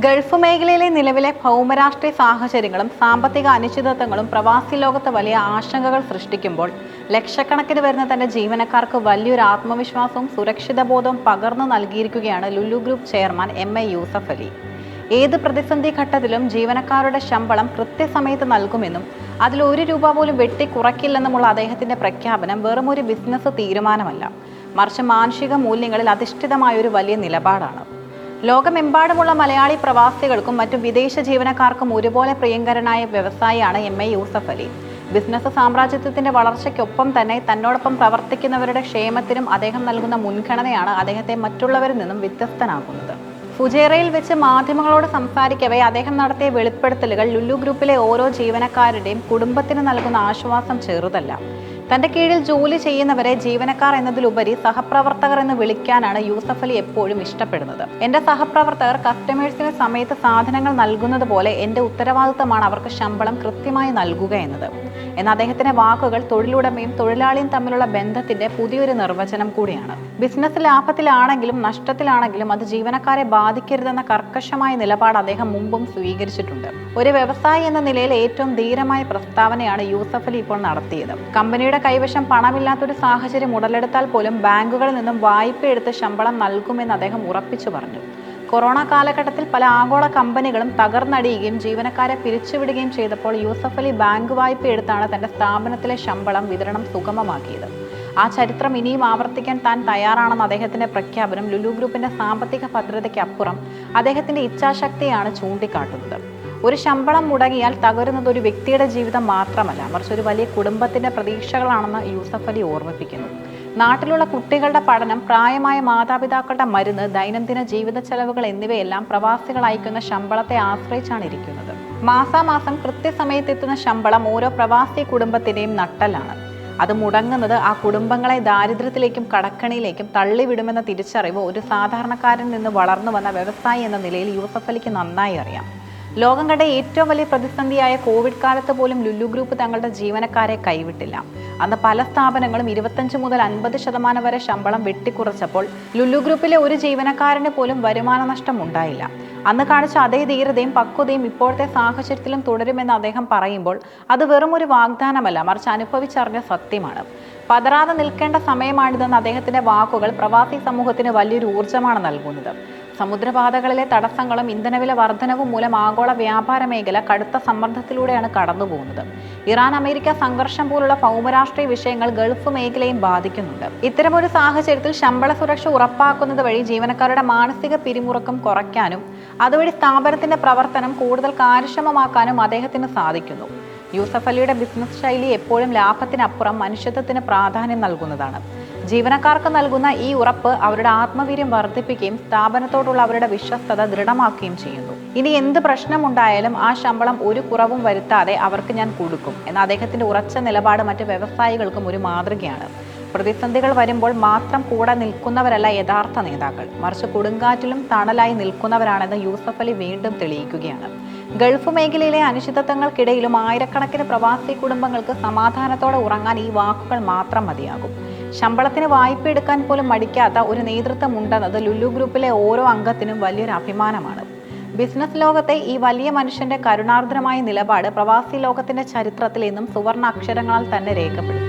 Gulf മേഖലയിലെ നിലവിലെ ഭൗമരാഷ്ട്രീയ സാഹചര്യങ്ങളും സാമ്പത്തിക അനിശ്ചിതത്വങ്ങളും പ്രവാസി ലോകത്ത് വലിയ ആശങ്കകൾ സൃഷ്ടിക്കുമ്പോൾ ലക്ഷക്കണക്കിന് വരുന്ന തന്റെ ജീവനക്കാർക്ക് വലിയൊരു ആത്മവിശ്വാസവും സുരക്ഷിത ബോധവും പകർന്നു നൽകിയിരിക്കുകയാണ് Lulu group chairman M A. Yusuff Ali. ഏത് പ്രതിസന്ധി ഘട്ടത്തിലും ജീവനക്കാരുടെ ശമ്പളം കൃത്യസമയത്ത് നൽകുമെന്നും അതിൽ ₹1 പോലും വെട്ടിക്കുറയ്ക്കില്ലെന്നുമുള്ള അദ്ദേഹത്തിന്റെ പ്രഖ്യാപനം വെറുമൊരു ബിസിനസ് തീരുമാനമല്ല, മറിച്ച് മാനുഷിക മൂല്യങ്ങളിൽ അധിഷ്ഠിതമായ ഒരു വലിയ നിലപാടാണ്. ലോകമെമ്പാടുമുള്ള മലയാളി പ്രവാസികൾക്കും മറ്റു വിദേശ ജീവനക്കാർക്കും ഒരുപോലെ പ്രിയങ്കരനായ വ്യവസായിയാണ് എം.എ. യൂസഫ് അലി. ബിസിനസ് സാമ്രാജ്യത്തിന്റെ വളർച്ചയ്ക്കൊപ്പം തന്നെ തന്നോടൊപ്പം പ്രവർത്തിക്കുന്നവരുടെ ക്ഷേമത്തിനും അദ്ദേഹം നൽകുന്ന മുൻഗണനയാണ് അദ്ദേഹത്തെ മറ്റുള്ളവരിൽ നിന്നും വ്യത്യസ്തനാക്കുന്നത്. ഫുജേറയിൽ വെച്ച് മാധ്യമങ്ങളോട് സംസാരിക്കവേ അദ്ദേഹം നടത്തിയ വെളിപ്പെടുത്തലുകൾ ലുലു ഗ്രൂപ്പിലെ ഓരോ ജീവനക്കാരുടെയും കുടുംബത്തിന് നൽകുന്ന ആശ്വാസം ചെറുതല്ല. തന്റെ കീഴിൽ ജോലി ചെയ്യുന്നവരെ ജീവനക്കാർ എന്നതിലുപരി സഹപ്രവർത്തകർ എന്ന് വിളിക്കാനാണ് യൂസഫ് അലി എപ്പോഴും ഇഷ്ടപ്പെടുന്നത്. എന്റെ സഹപ്രവർത്തകർ കസ്റ്റമേഴ്സിന് സമയത്ത് സാധനങ്ങൾ നൽകുന്നത് പോലെ എന്റെ ഉത്തരവാദിത്തമാണ് അവർക്ക് ശമ്പളം കൃത്യമായി നൽകുക എന്നത്. എന്ന അദ്ദേഹത്തിന്റെ വാക്കുകൾ തൊഴിലുടമയും തൊഴിലാളിയും തമ്മിലുള്ള ബന്ധത്തിന്റെ പുതിയൊരു നിർവചനം കൂടിയാണ്. ബിസിനസ് ലാഭത്തിലാണെങ്കിലും നഷ്ടത്തിലാണെങ്കിലും അത് ജീവനക്കാരെ ബാധിക്കരുതെന്ന കർക്കശമായ നിലപാട് അദ്ദേഹം മുമ്പും സ്വീകരിച്ചിട്ടുണ്ട്. ഒരു വ്യവസായി എന്ന നിലയിൽ ഏറ്റവും ധീരമായ പ്രസ്താവനയാണ് യൂസഫ് അലി ഇപ്പോൾ നടത്തിയത്. കമ്പനിയുടെ കൈവശം പണമില്ലാത്തൊരു സാഹചര്യം ഉടലെടുത്താൽ പോലും ബാങ്കുകളിൽ നിന്നും വായ്പ എടുത്ത് ശമ്പളം നൽകുമെന്ന് അദ്ദേഹം ഉറപ്പിച്ചു പറഞ്ഞു. കൊറോണ കാലഘട്ടത്തിൽ പല ആഗോള കമ്പനികളും തകർന്നടിയുകയും ജീവനക്കാരെ പിരിച്ചുവിടുകയും ചെയ്തപ്പോൾ യൂസഫ് അലി ബാങ്ക് വായ്പ എടുത്താണ് തന്റെ സ്ഥാപനത്തിലെ ശമ്പളം വിതരണം സുഗമമാക്കിയത്. ആ ചരിത്രം ഇനിയും ആവർത്തിക്കാൻ താൻ തയ്യാറാണെന്ന അദ്ദേഹത്തിന്റെ പ്രഖ്യാപനം ലുലു ഗ്രൂപ്പിന്റെ സാമ്പത്തിക ഭദ്രതയ്ക്ക് അപ്പുറം അദ്ദേഹത്തിന്റെ ഇച്ഛാശക്തിയാണ് ചൂണ്ടിക്കാട്ടുന്നത്. ഒരു ശമ്പളം മുടങ്ങിയാൽ തകരുന്നത് ഒരു വ്യക്തിയുടെ ജീവിതം മാത്രമല്ല, മറിച്ച് ഒരു വലിയ കുടുംബത്തിന്റെ പ്രതീക്ഷകളാണെന്ന് യൂസഫ് അലി ഓർമ്മിപ്പിക്കുന്നു. നാട്ടിലുള്ള കുട്ടികളുടെ പഠനം, പ്രായമായ മാതാപിതാക്കളുടെ മരുന്ന്, ദൈനംദിന ജീവിത ചെലവുകൾ എന്നിവയെല്ലാം പ്രവാസികൾ അയക്കുന്ന ശമ്പളത്തെ ആശ്രയിച്ചാണ് ഇരിക്കുന്നത്. മാസാമാസം കൃത്യസമയത്തെത്തുന്ന ശമ്പളം ഓരോ പ്രവാസി കുടുംബത്തിന്റെയും നട്ടെല്ലാണ്. അത് മുടങ്ങുന്നത് ആ കുടുംബങ്ങളെ ദാരിദ്ര്യത്തിലേക്കും കടക്കണിയിലേക്കും തള്ളിവിടുമെന്ന തിരിച്ചറിവ് ഒരു സാധാരണക്കാരൻ നിന്ന് വളർന്നു വന്ന വ്യവസായി എന്ന നിലയിൽ യൂസഫ് അലിക്ക് നന്നായി അറിയാം. ലോകം കണ്ട ഏറ്റവും വലിയ പ്രതിസന്ധിയായ കോവിഡ് കാലത്ത് പോലും ലുലു ഗ്രൂപ്പ് തങ്ങളുടെ ജീവനക്കാരെ കൈവിട്ടില്ല. അന്ന് പല സ്ഥാപനങ്ങളും 25 മുതൽ 50% വരെ ശമ്പളം വെട്ടിക്കുറച്ചപ്പോൾ ലുലു ഗ്രൂപ്പിലെ ഒരു ജീവനക്കാരന് പോലും വരുമാന നഷ്ടം ഉണ്ടായില്ല. അന്ന് കാണിച്ച അതേ ധീരതയും പക്വതയും ഇപ്പോഴത്തെ സാഹചര്യത്തിലും തുടരുമെന്ന് അദ്ദേഹം പറയുമ്പോൾ അത് വെറും ഒരു വാഗ്ദാനമല്ല, മറിച്ച് അനുഭവിച്ചറിഞ്ഞ സത്യമാണ്. പതറാതെ നിൽക്കേണ്ട സമയമാണിതെന്ന് അദ്ദേഹത്തിന്റെ വാക്കുകൾ പ്രവാസി സമൂഹത്തിന് വലിയൊരു ഊർജ്ജമാണ് നൽകുന്നത്. സമുദ്രപാതകളിലെ തടസ്സങ്ങളും ഇന്ധനവില വർധനവും മൂലം ആഗോള വ്യാപാര മേഖല കടുത്ത സമ്മർദ്ദത്തിലൂടെയാണ് കടന്നുപോകുന്നത്. ഇറാൻ അമേരിക്ക സംഘർഷം പോലുള്ള ഭൗമരാഷ്ട്രീയ വിഷയങ്ങൾ ഗൾഫ് മേഖലയും ബാധിക്കുന്നുണ്ട്. ഇത്തരമൊരു സാഹചര്യത്തിൽ ശമ്പള സുരക്ഷ ഉറപ്പാക്കുന്നത് വഴി ജീവനക്കാരുടെ മാനസിക പിരിമുറുക്കം കുറയ്ക്കാനും അതുവഴി സ്ഥാപനത്തിന്റെ പ്രവർത്തനം കൂടുതൽ കാര്യക്ഷമമാക്കാനും അദ്ദേഹത്തിന് സാധിക്കുന്നു. യൂസഫ് അലിയുടെ ബിസിനസ് ശൈലി എപ്പോഴും ലാഭത്തിനപ്പുറം മനുഷ്യത്വത്തിന് പ്രാധാന്യം നൽകുന്നതാണ്. ജീവനക്കാർക്ക് നൽകുന്ന ഈ ഉറപ്പ് അവരുടെ ആത്മവീര്യം വർദ്ധിപ്പിക്കുകയും സ്ഥാപനത്തോടുള്ള അവരുടെ വിശ്വസ്തത ദൃഢമാക്കുകയും ചെയ്യുന്നു. ഇനി എന്ത് പ്രശ്നമുണ്ടായാലും ആ ശമ്പളം ഒരു കുറവും വരുത്താതെ അവർക്ക് ഞാൻ കൊടുക്കും എന്ന അദ്ദേഹത്തിന്റെ ഉറച്ച നിലപാട് മറ്റ് വ്യവസായികൾക്കും ഒരു മാതൃകയാണ്. പ്രതിസന്ധികൾ വരുമ്പോൾ മാത്രം കൂടെ നിൽക്കുന്നവരല്ല യഥാർത്ഥ നേതാക്കൾ, മറിച്ച് കൊടുങ്കാറ്റിലും തണലായി നിൽക്കുന്നവരാണെന്ന് യൂസഫ് അലി വീണ്ടും തെളിയിക്കുകയാണ്. ഗൾഫ് മേഖലയിലെ അനിശ്ചിതത്വങ്ങൾക്കിടയിലും ആയിരക്കണക്കിന് പ്രവാസി കുടുംബങ്ങൾക്ക് സമാധാനത്തോടെ ഉറങ്ങാൻ ഈ വാക്കുകൾ മാത്രം മതിയാകും. ശമ്പളത്തിന് വായ്പ എടുക്കാൻ പോലും മടിക്കാത്ത ഒരു നേതൃത്വം ഉണ്ടെന്നത് ലുലു ഗ്രൂപ്പിലെ ഓരോ അംഗത്തിനും വലിയൊരു അഭിമാനമാണ്. ബിസിനസ് ലോകത്തെ ഈ വലിയ മനുഷ്യന്റെ കരുണാർദ്രമായ നിലപാട് പ്രവാസി ലോകത്തിന്റെ ചരിത്രത്തിൽ എന്നും സുവർണ അക്ഷരങ്ങളാൽ തന്നെ രേഖപ്പെടുത്തും.